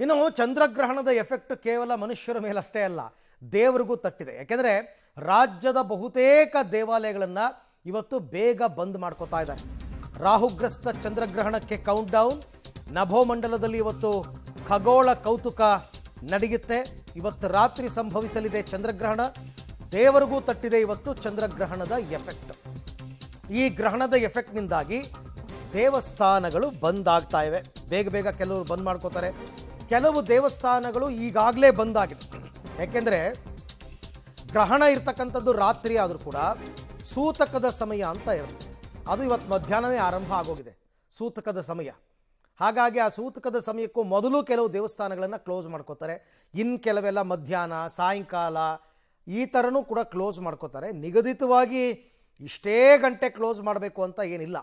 ಇನ್ನು ಚಂದ್ರಗ್ರಹಣದ ಎಫೆಕ್ಟ್ ಕೇವಲ ಮನುಷ್ಯರ ಮೇಲಷ್ಟೇ ಅಲ್ಲ, ದೇವರಿಗೂ ತಟ್ಟಿದೆ. ಯಾಕೆಂದರೆ ರಾಜ್ಯದ ಬಹುತೇಕ ದೇವಾಲಯಗಳನ್ನು ಇವತ್ತು ಬೇಗ ಬಂದ್ ಮಾಡ್ಕೋತಾ ಇದ್ದಾರೆ. ರಾಹುಗ್ರಸ್ತ ಚಂದ್ರಗ್ರಹಣಕ್ಕೆ ಕೌಂಟ್ ಡೌನ್. ನಭೋಮಂಡಲದಲ್ಲಿ ಇವತ್ತು ಖಗೋಳ ಕೌತುಕ ನಡೆಯುತ್ತೆ. ಇವತ್ತು ರಾತ್ರಿ ಸಂಭವಿಸಲಿದೆ ಚಂದ್ರಗ್ರಹಣ. ದೇವರಿಗೂ ತಟ್ಟಿದೆ ಇವತ್ತು ಚಂದ್ರಗ್ರಹಣದ ಎಫೆಕ್ಟ್. ಈ ಗ್ರಹಣದ ಎಫೆಕ್ಟ್ನಿಂದಾಗಿ ದೇವಸ್ಥಾನಗಳು ಬಂದ್ ಆಗ್ತಾ ಇವೆ. ಬೇಗ ಬೇಗ ಕೆಲವರು ಬಂದ್ ಮಾಡ್ಕೋತಾರೆ. ಕೆಲವು ದೇವಸ್ಥಾನಗಳು ಈಗಾಗಲೇ ಬಂದಾಗಿದೆ. ಯಾಕೆಂದರೆ ಗ್ರಹಣ ಇರ್ತಕ್ಕಂಥದ್ದು ರಾತ್ರಿ ಆದರೂ ಕೂಡ ಸೂತಕದ ಸಮಯ ಅಂತ ಇರುತ್ತೆ. ಅದು ಇವತ್ತು ಮಧ್ಯಾಹ್ನನೇ ಆರಂಭ ಆಗೋಗಿದೆ, ಸೂತಕದ ಸಮಯ. ಹಾಗಾಗಿ ಆ ಸೂತಕದ ಸಮಯಕ್ಕೂ ಮೊದಲು ಕೆಲವು ದೇವಸ್ಥಾನಗಳನ್ನು ಕ್ಲೋಸ್ ಮಾಡ್ಕೋತಾರೆ. ಇನ್ನು ಕೆಲವೆಲ್ಲ ಮಧ್ಯಾಹ್ನ, ಸಾಯಂಕಾಲ ಈ ಥರನೂ ಕೂಡ ಕ್ಲೋಸ್ ಮಾಡ್ಕೋತಾರೆ. ನಿಗದಿತವಾಗಿ ಇಷ್ಟೇ ಗಂಟೆ ಕ್ಲೋಸ್ ಮಾಡಬೇಕು ಅಂತ ಏನಿಲ್ಲ.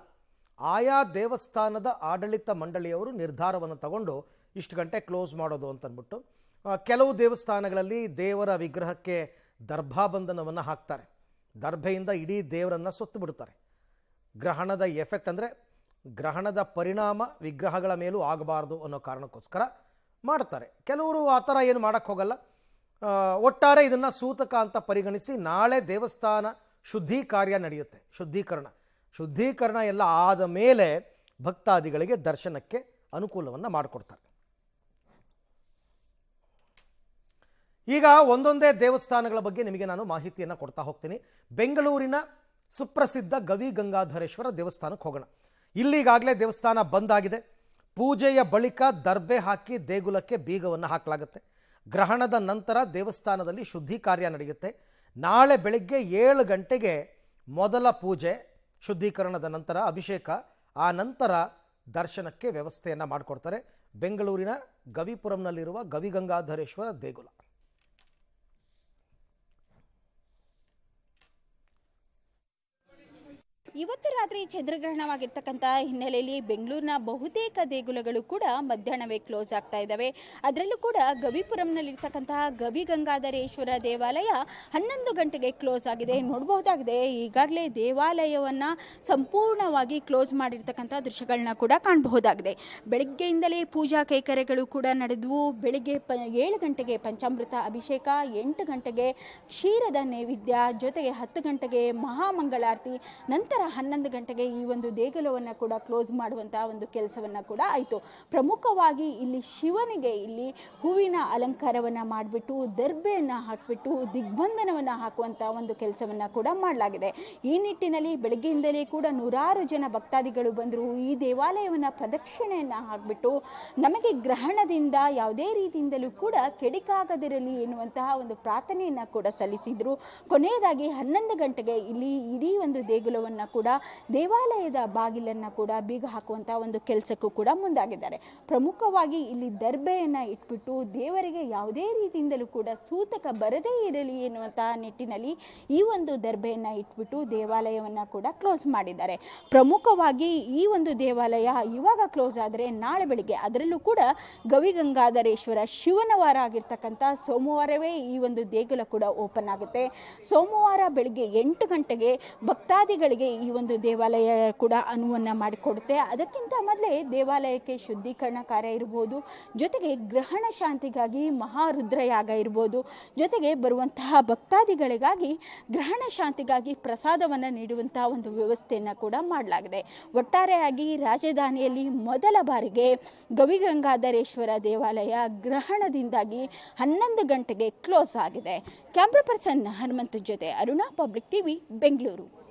ಆಯಾ ದೇವಸ್ಥಾನದ ಆಡಳಿತ ಮಂಡಳಿಯವರು ನಿರ್ಧಾರವನ್ನು ತಗೊಂಡು ಇಷ್ಟು ಗಂಟೆ ಕ್ಲೋಸ್ ಮಾಡೋದು ಅಂತಂದ್ಬಿಟ್ಟು ಕೆಲವು ದೇವಸ್ಥಾನಗಳಲ್ಲಿ ದೇವರ ವಿಗ್ರಹಕ್ಕೆ ದರ್ಭಾಬಂಧನವನ್ನು ಹಾಕ್ತಾರೆ. ದರ್ಭೆಯಿಂದ ಇಡೀ ದೇವರನ್ನು ಸುತ್ತು ಬಿಡ್ತಾರೆ. ಗ್ರಹಣದ ಎಫೆಕ್ಟ್ ಅಂದರೆ ಗ್ರಹಣದ ಪರಿಣಾಮ ವಿಗ್ರಹಗಳ ಮೇಲೂ ಆಗಬಾರ್ದು ಅನ್ನೋ ಕಾರಣಕ್ಕೋಸ್ಕರ ಮಾಡ್ತಾರೆ. ಕೆಲವರು ಆ ಥರ ಏನು ಮಾಡೋಕ್ಕೆ ಹೋಗಲ್ಲ. ಒಟ್ಟಾರೆ ಇದನ್ನು ಸೂತಕ ಅಂತ ಪರಿಗಣಿಸಿ ನಾಳೆ ದೇವಸ್ಥಾನ ಶುದ್ಧಿ ಕಾರ್ಯ ನಡೆಯುತ್ತೆ. ಶುದ್ಧೀಕರಣ ಎಲ್ಲ ಆದ ಮೇಲೆ ಭಕ್ತಾದಿಗಳಿಗೆ ದರ್ಶನಕ್ಕೆ ಅನುಕೂಲವನ್ನು ಮಾಡಿಕೊಡ್ತಾರೆ. ಈಗ ಒಂದೊಂದೇ ದೇವಸ್ಥಾನಗಳ ಬಗ್ಗೆ ನಿಮಗೆ ನಾನು ಮಾಹಿತಿಯನ್ನು ಕೊಡ್ತಾ ಹೋಗ್ತೀನಿ. ಬೆಂಗಳೂರಿನ ಸುಪ್ರಸಿದ್ಧ ಗವಿ ಗಂಗಾಧರೇಶ್ವರ ದೇವಸ್ಥಾನಕ್ಕೆ ಹೋಗೋಣ. ಇಲ್ಲಿಗಾಗಲೇ ದೇವಸ್ಥಾನ ಬಂದಾಗಿದೆ. ಪೂಜೆಯ ಬಳಿಕ ದರ್ಬೆ ಹಾಕಿ ದೇಗುಲಕ್ಕೆ ಬೀಗವನ್ನು ಹಾಕಲಾಗುತ್ತೆ. ಗ್ರಹಣದ ನಂತರ ದೇವಸ್ಥಾನದಲ್ಲಿ ಶುದ್ಧಿ ಕಾರ್ಯ ನಡೆಯುತ್ತೆ. ನಾಳೆ ಬೆಳಗ್ಗೆ 7 ಗಂಟೆಗೆ ಮೊದಲ ಪೂಜೆ, ಶುದ್ಧೀಕರಣದ ನಂತರ ಅಭಿಷೇಕ, ಆ ನಂತರ ದರ್ಶನಕ್ಕೆ ವ್ಯವಸ್ಥೆಯನ್ನು ಮಾಡಿಕೊಡ್ತಾರೆ. ಬೆಂಗಳೂರಿನ ಗವಿಪುರಂನಲ್ಲಿರುವ ಗವಿ ಗಂಗಾಧರೇಶ್ವರ ದೇಗುಲ. ಇವತ್ತು ರಾತ್ರಿ ಚಂದ್ರಗ್ರಹಣವಾಗಿರ್ತಕ್ಕಂಥ ಹಿನ್ನೆಲೆಯಲ್ಲಿ ಬೆಂಗಳೂರಿನ ಬಹುತೇಕ ದೇಗುಲಗಳು ಕೂಡ ಮಧ್ಯಾಹ್ನವೇ ಕ್ಲೋಸ್ ಆಗ್ತಾ ಇದ್ದಾವೆ. ಅದರಲ್ಲೂ ಕೂಡ ಗವಿಪುರಂನಲ್ಲಿರ್ತಕ್ಕಂತಹ ಗವಿ ಗಂಗಾಧರೇಶ್ವರ ದೇವಾಲಯ 11 ಗಂಟೆಗೆ ಕ್ಲೋಸ್ ಆಗಿದೆ. ನೋಡಬಹುದಾಗಿದೆ, ಈಗಾಗಲೇ ದೇವಾಲಯವನ್ನು ಸಂಪೂರ್ಣವಾಗಿ ಕ್ಲೋಸ್ ಮಾಡಿರ್ತಕ್ಕಂಥ ದೃಶ್ಯಗಳನ್ನ ಕೂಡ ಕಾಣಬಹುದಾಗಿದೆ. ಬೆಳಗ್ಗೆಯಿಂದಲೇ ಪೂಜಾ ಕೈಕರ್ಯಗಳು ಕೂಡ ನಡೆದವು. ಬೆಳಿಗ್ಗೆ 7 ಗಂಟೆಗೆ ಪಂಚಾಮೃತ ಅಭಿಷೇಕ, 8 ಗಂಟೆಗೆ ಕ್ಷೀರದ ನೈವೇದ್ಯ, ಜೊತೆಗೆ 10 ಗಂಟೆಗೆ ಮಹಾಮಂಗಳಾರತಿ, ನಂತರ 11 ಗಂಟೆಗೆ ಈ ಒಂದು ದೇಗುಲವನ್ನು ಕೂಡ ಕ್ಲೋಸ್ ಮಾಡುವಂತಹ ಒಂದು ಕೆಲಸವನ್ನು ಕೂಡ ಆಯಿತು. ಪ್ರಮುಖವಾಗಿ ಇಲ್ಲಿ ಶಿವನಿಗೆ ಇಲ್ಲಿ ಹೂವಿನ ಅಲಂಕಾರವನ್ನು ಮಾಡಿಬಿಟ್ಟು ದರ್ಬೆಯನ್ನು ಹಾಕಿಬಿಟ್ಟು ದಿಗ್ಬಂಧನವನ್ನು ಹಾಕುವಂಥ ಒಂದು ಕೆಲಸವನ್ನು ಕೂಡ ಮಾಡಲಾಗಿದೆ. ಈ ನಿಟ್ಟಿನಲ್ಲಿ ಬೆಳಗ್ಗೆಯಿಂದಲೇ ಕೂಡ ನೂರಾರು ಜನ ಭಕ್ತಾದಿಗಳು ಬಂದರು. ಈ ದೇವಾಲಯವನ್ನು ಪ್ರದಕ್ಷಿಣೆಯನ್ನು ಹಾಕಿಬಿಟ್ಟು ನಮಗೆ ಗ್ರಹಣದಿಂದ ಯಾವುದೇ ರೀತಿಯಿಂದಲೂ ಕೂಡ ಕೆಡಿಕಾಗದಿರಲಿ ಎನ್ನುವಂತಹ ಒಂದು ಪ್ರಾರ್ಥನೆಯನ್ನು ಕೂಡ ಸಲ್ಲಿಸಿದರು. ಕೊನೆಯದಾಗಿ 11 ಗಂಟೆಗೆ ಇಲ್ಲಿ ಇಡೀ ಒಂದು ದೇಗುಲವನ್ನು ಕೂಡ ದೇವಾಲಯದ ಬಾಗಿಲನ್ನು ಕೂಡ ಬೀಗ ಹಾಕುವಂಥ ಒಂದು ಕೆಲಸಕ್ಕೂ ಕೂಡ ಮುಂದಾಗಿದ್ದಾರೆ. ಪ್ರಮುಖವಾಗಿ ಇಲ್ಲಿ ದರ್ಬೆಯನ್ನು ಇಟ್ಬಿಟ್ಟು ದೇವರಿಗೆ ಯಾವುದೇ ರೀತಿಯಿಂದಲೂ ಕೂಡ ಸೂತಕ ಬರದೇ ಇರಲಿ ಎನ್ನುವಂತಹ ನಿಟ್ಟಿನಲ್ಲಿ ಈ ಒಂದು ದರ್ಬೆಯನ್ನು ಇಟ್ಬಿಟ್ಟು ದೇವಾಲಯವನ್ನು ಕೂಡ ಕ್ಲೋಸ್ ಮಾಡಿದ್ದಾರೆ. ಪ್ರಮುಖವಾಗಿ ಈ ಒಂದು ದೇವಾಲಯ ಇವಾಗ ಕ್ಲೋಸ್ ಆದರೆ ನಾಳೆ ಬೆಳಿಗ್ಗೆ, ಅದರಲ್ಲೂ ಕೂಡ ಗವಿ ಗಂಗಾಧರೇಶ್ವರ ಶಿವನ ವಾರ ಆಗಿರ್ತಕ್ಕಂಥ ಸೋಮವಾರವೇ ಈ ಒಂದು ದೇಗುಲ ಕೂಡ ಓಪನ್ ಆಗುತ್ತೆ. ಸೋಮವಾರ ಬೆಳಿಗ್ಗೆ 8 ಗಂಟೆಗೆ ಭಕ್ತಾದಿಗಳಿಗೆ ಈ ಒಂದು ದೇವಾಲಯ ಕೂಡ ಅನುವನ್ನು ಮಾಡಿಕೊಡುತ್ತೆ. ಅದಕ್ಕಿಂತ ಮೊದಲೇ ದೇವಾಲಯಕ್ಕೆ ಶುದ್ಧೀಕರಣ ಕಾರ್ಯ ಇರ್ಬೋದು, ಜೊತೆಗೆ ಗ್ರಹಣ ಶಾಂತಿಗಾಗಿ ಮಹಾರುದ್ರಯಾಗ ಇರ್ಬೋದು, ಜೊತೆಗೆ ಬರುವಂತಹ ಭಕ್ತಾದಿಗಳಿಗಾಗಿ ಗ್ರಹಣ ಶಾಂತಿಗಾಗಿ ಪ್ರಸಾದವನ್ನು ನೀಡುವಂತಹ ಒಂದು ವ್ಯವಸ್ಥೆಯನ್ನು ಕೂಡ ಮಾಡಲಾಗಿದೆ. ಒಟ್ಟಾರೆಯಾಗಿ ರಾಜಧಾನಿಯಲ್ಲಿ ಮೊದಲ ಬಾರಿಗೆ ಗವಿ ಗಂಗಾಧರೇಶ್ವರ ದೇವಾಲಯ ಗ್ರಹಣದಿಂದಾಗಿ 11 ಗಂಟೆಗೆ ಕ್ಲೋಸ್ ಆಗಿದೆ. ಕ್ಯಾಮ್ರಾ ಪರ್ಸನ್ ಹನುಮಂತ ಜೊತೆ ಅರುಣಾ, ಪಬ್ಲಿಕ್ ಟಿವಿ, ಬೆಂಗಳೂರು.